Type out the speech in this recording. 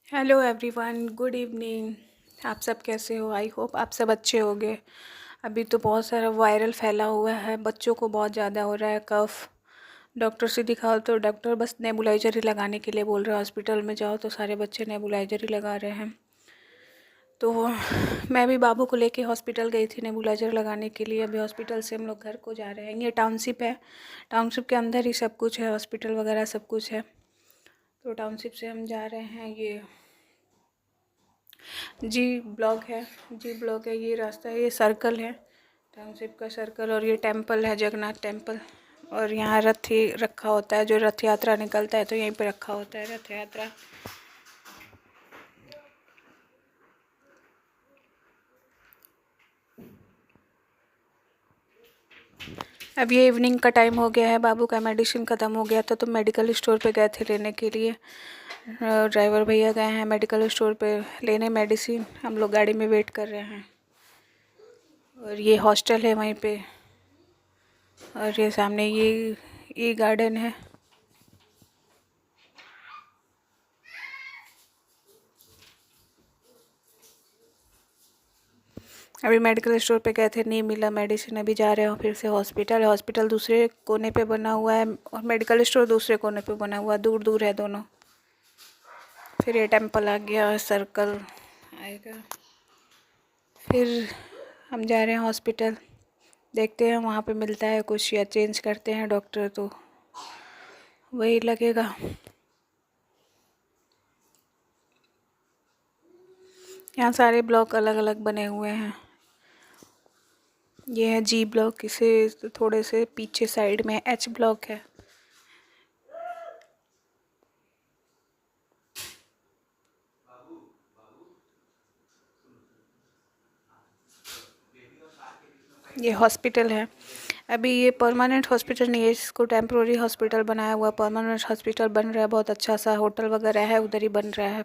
Hello everyone, good evening. आप सब कैसे हो? आई होप आप सब अच्छे होंगे। अभी तो बहुत सारा वायरल फैला हुआ है, बच्चों को बहुत ज़्यादा हो रहा है कफ़। डॉक्टर से दिखाओ तो डॉक्टर बस नेबुलाइजर ही लगाने के लिए बोल रहे हैं। हॉस्पिटल में जाओ तो सारे बच्चे नेबुलाइजर ही लगा रहे हैं। तो मैं भी बाबू को लेके हॉस्पिटल गई थी नेबुलाइजर लगाने के लिए। अभी हॉस्पिटल से हम लोग घर को जा रहे हैं। ये टाउनशिप है, टाउनशिप के अंदर ही सब कुछ है, हॉस्पिटल वगैरह सब कुछ है। तो टाउनशिप से हम जा रहे हैं। ये जी ब्लॉक है, ये रास्ता है, ये सर्कल है, टाउनशिप का सर्कल। और ये टेंपल है, जगन्नाथ टेंपल। और यहाँ रथ ही रखा होता है, जो रथ यात्रा निकलता है तो यहीं पे रखा होता है रथ यात्रा। अब ये इवनिंग का टाइम हो गया है, बाबू का मेडिसिन ख़त्म हो गया था तो मेडिकल स्टोर पे गए थे लेने के लिए। ड्राइवर भैया गए हैं मेडिकल स्टोर पे लेने मेडिसिन, हम लोग गाड़ी में वेट कर रहे हैं। और ये हॉस्टल है वहीं पे। और ये सामने ये गार्डन है। अभी मेडिकल स्टोर पे गए थे, नहीं मिला मेडिसिन। अभी जा रहे हो फिर से हॉस्पिटल। हॉस्पिटल दूसरे कोने पे बना हुआ है और मेडिकल स्टोर दूसरे कोने पे बना हुआ है, दूर दूर है दोनों। फिर ये टेंपल आ गया, सर्कल आएगा। फिर हम जा रहे हैं हॉस्पिटल, देखते हैं वहाँ पे मिलता है कुछ या चेंज करते हैं डॉक्टर तो वही लगेगा। यहाँ सारे ब्लॉक अलग अलग बने हुए हैं। ये है जी ब्लॉक, इसे थोड़े से पीछे साइड में एच ब्लॉक है। ये हॉस्पिटल है। अभी ये परमानेंट हॉस्पिटल नहीं है, इसको टेम्प्रोरी हॉस्पिटल बनाया हुआ। परमानेंट हॉस्पिटल बन रहा है, बहुत अच्छा सा होटल वगैरह है, उधर ही बन रहा है।